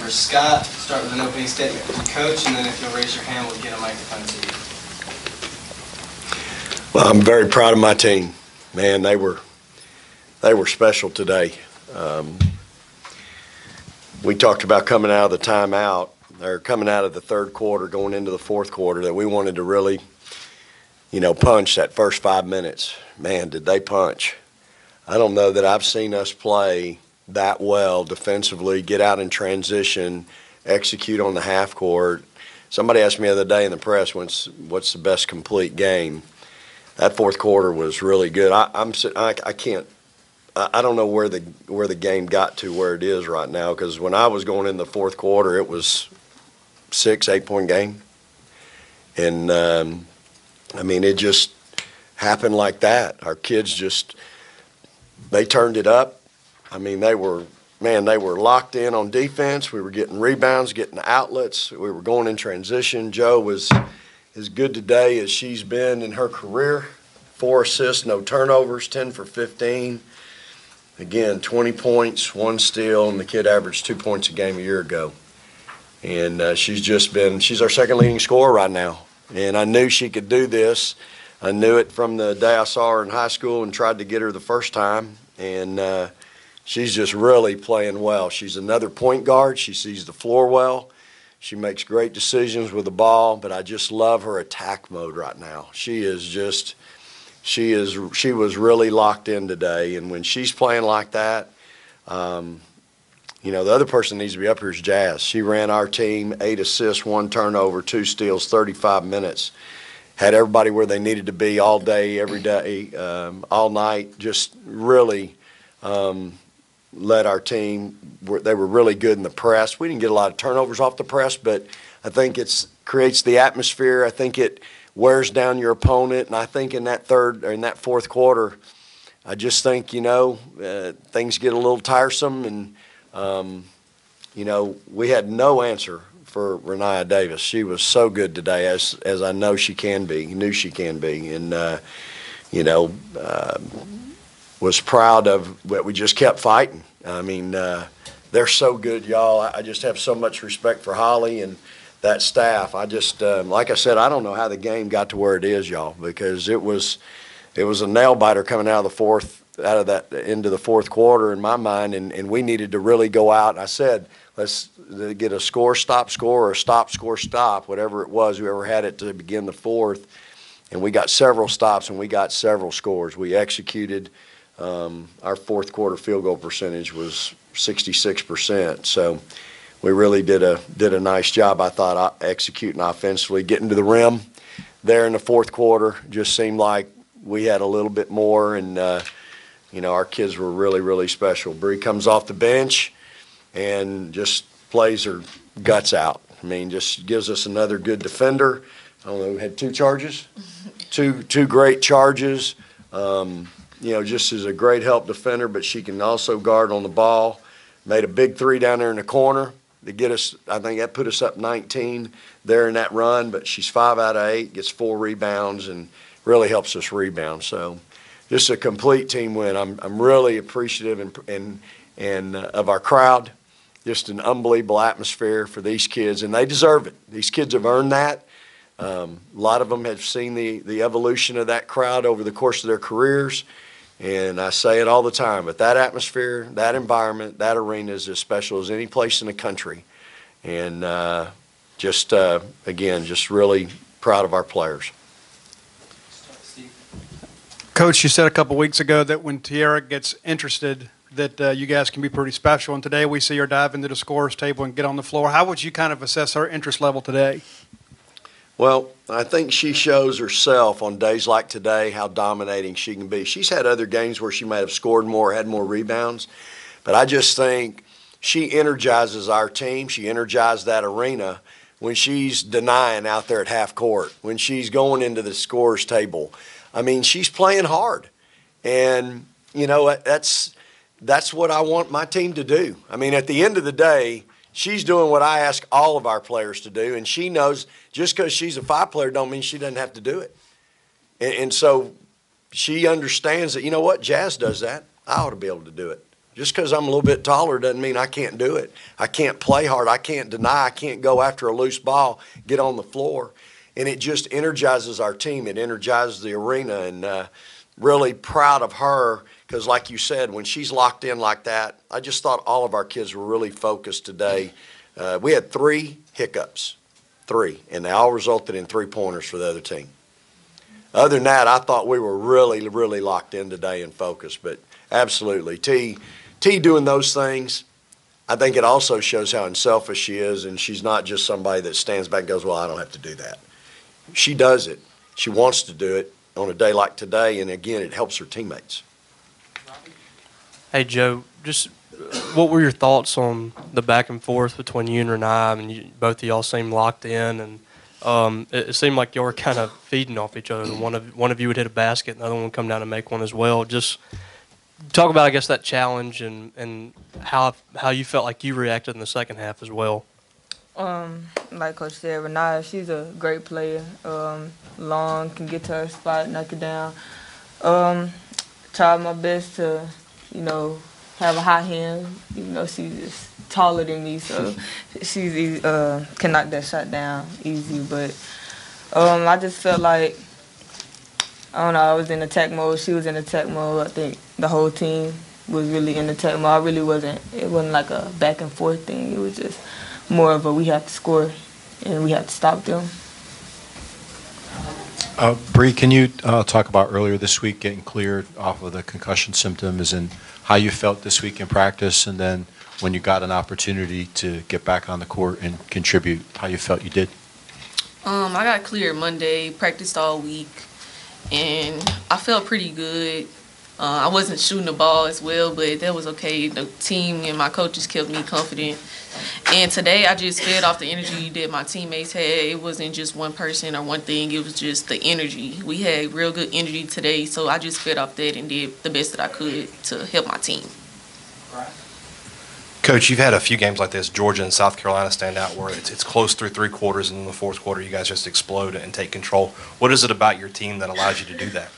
for Scott. Start with an opening statement from the coach, and then if you'll raise your hand, we'll get a microphone to you. Well, I'm very proud of my team. Man, they were special today. We talked about coming out of the timeout, or coming out of the third quarter, going into the fourth quarter, that we wanted to really, punch that first 5 minutes. Man, did they punch. I don't know that I've seen us play that well defensively, get out in transition, execute on the half court. Somebody asked me the other day in the press, what's the best complete game? That fourth quarter was really good. I don't know where the game got to where it is right now, because when I was going in the fourth quarter, it was 6-8 point game. And, it just happened like that. Our kids they turned it up. They were locked in on defense. We were getting rebounds, getting outlets. We were going in transition. Jo was as good today as she's been in her career. 4 assists, no turnovers, 10 for 15. Again, 20 points, 1 steal, and the kid averaged 2 points a game a year ago. And she's our second leading scorer right now. And I knew she could do this. I knew it from the day I saw her in high school and tried to get her the first time. And she's just really playing well. She's another point guard. She sees the floor well. She makes great decisions with the ball, but I just love her attack mode right now. She was really locked in today, and when she's playing like that, the other person that needs to be up here is Jazz. She ran our team, 8 assists, 1 turnover, 2 steals, 35 minutes. Had everybody where they needed to be all day, every day, all night. Just really led our team. They were really good in the press. We didn't get a lot of turnovers off the press, but I think it creates the atmosphere. I think it wears down your opponent, and I think in that fourth quarter, I just think things get a little tiresome, and we had no answer for Renia Davis. She was so good today, as I know she can be, knew she can be, and was proud of what we just kept fighting. They're so good, y'all. I just have so much respect for Holly and that staff. I just, like I said, I don't know how the game got to where it is, y'all, because it was a nail biter coming out of that into the fourth quarter in my mind, and we needed to really go out. And I said, let's get a score, stop, score, or stop, score, stop, whatever it was, whoever had it to begin the fourth. And we got several stops and we got several scores. We executed. Our fourth quarter field goal percentage was 66%. So we really did a nice job, I thought, executing offensively. Getting to the rim there in the fourth quarter just seemed like we had a little bit more, and our kids were really, really special. Bree comes off the bench and just plays her guts out. Just gives us another good defender. I don't know, we had 2 charges, two great charges. Just is a great help defender, but she can also guard on the ball. Made a big 3 down there in the corner to get us. I think that put us up 19 there in that run, but she's 5 out of 8, gets 4 rebounds, and really helps us rebound. So just a complete team win. I'm really appreciative and of our crowd. Just an unbelievable atmosphere for these kids, and they deserve it. These kids have earned that. A lot of them have seen the evolution of that crowd over the course of their careers, and I say it all the time, but that atmosphere, that environment, that arena is as special as any place in the country. And again, just really proud of our players. Coach, you said a couple weeks ago that when Teaira gets interested, that you guys can be pretty special. And today we see her dive into the scorer's table and get on the floor. How would you kind of assess her interest level today? Well, I think she shows herself on days like today how dominating she can be. She's had other games where she might have scored more, had more rebounds, but I just think she energizes our team. She energizes that arena when she's denying out there at half court, when she's going into the scorer's table. She's playing hard, and that's what I want my team to do. At the end of the day, she's doing what I ask all of our players to do, and she knows just because she's a 5 player don't mean she doesn't have to do it. And so she understands that, Jazz does that. I ought to be able to do it. Just because I'm a little bit taller doesn't mean I can't do it. I can't play hard. I can't deny. I can't go after a loose ball, get on the floor. And it just energizes our team. It energizes the arena. And really proud of her because, like you said, when she's locked in like that, I just thought all of our kids were really focused today. We had 3 hiccups, 3, and they all resulted in 3-pointers for the other team. Other than that, I thought we were really, really locked in today and focused. But absolutely, T doing those things, I think it also shows how unselfish she is, and she's not just somebody that stands back and goes, well, I don't have to do that. She does it. She wants to do it on a day like today, and again, it helps her teammates. Hey, Joe, just what were your thoughts on the back and forth between you and Renee? I mean, both of y'all seemed locked in, and it seemed like y'all were kind of feeding off each other. One of you would hit a basket, and the other one would come down and make one as well. Just talk about, I guess, that challenge and how you felt like you reacted in the second half as well. Like Coach said, Renee, she's a great player. Long, can get to her spot, knock it down. Tried my best to, have a high hand. She's just taller than me, so she can knock that shot down easy. But I just felt like, I don't know, I was in attack mode. She was in attack mode. I think the whole team was really in attack mode. I really wasn't. It wasn't like a back and forth thing. It was just more of a we have to score and we have to stop them. Bree, can you talk about earlier this week getting cleared off of the concussion symptoms and how you felt this week in practice, and then when you got an opportunity to get back on the court and contribute, how you felt you did? I got cleared Monday, practiced all week, and I felt pretty good. I wasn't shooting the ball as well, but that was okay. The team and my coaches kept me confident. And today I just fed off the energy that my teammates had. It wasn't just one person or one thing. It was just the energy. We had real good energy today, so I just fed off that and did the best that I could to help my team. Coach, you've had a few games like this. Georgia and South Carolina stand out where it's close through 3 quarters, and in the 4th quarter you guys just explode and take control. What is it about your team that allows you to do that?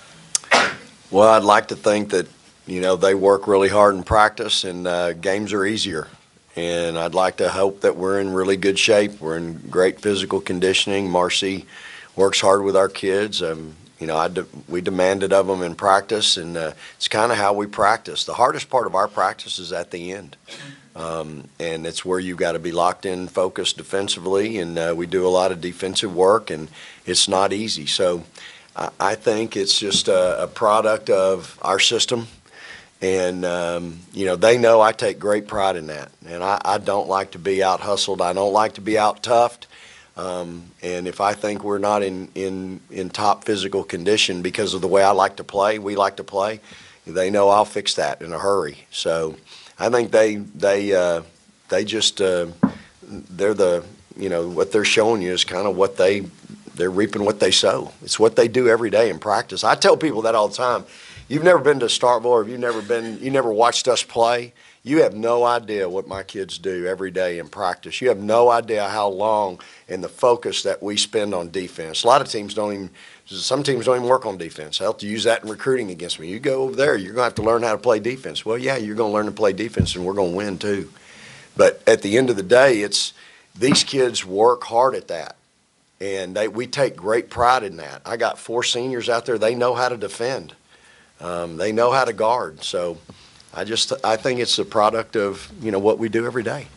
Well, I'd like to think that, they work really hard in practice and games are easier. And I'd like to hope that we're in really good shape. We're in great physical conditioning. Marcy works hard with our kids. We demand it of them in practice, and it's kind of how we practice. The hardest part of our practice is at the end. And it's where you've got to be locked in, focused defensively, and we do a lot of defensive work, and it's not easy. So I think it's just a product of our system. And, they know I take great pride in that. And I don't like to be out-hustled. I don't like to be out-toughed. And if I think we're not in top physical condition because of the way I like to play, we like to play, they know I'll fix that in a hurry. So I think they just they're the, what they're showing you is kind of what they're reaping what they sow. It's what they do every day in practice. I tell people that all the time. You've never been to Starkville, or you never watched us play, you have no idea what my kids do every day in practice. You have no idea how long and the focus that we spend on defense. A lot of teams some teams don't even work on defense. I'll have to use that in recruiting against me. You go over there, you're going to have to learn how to play defense. Well, yeah, you're going to learn to play defense, and we're going to win too. But at the end of the day, these kids work hard at that, and we take great pride in that. I got 4 seniors out there. They know how to defend. They know how to guard. So I think it's a product of, what we do every day.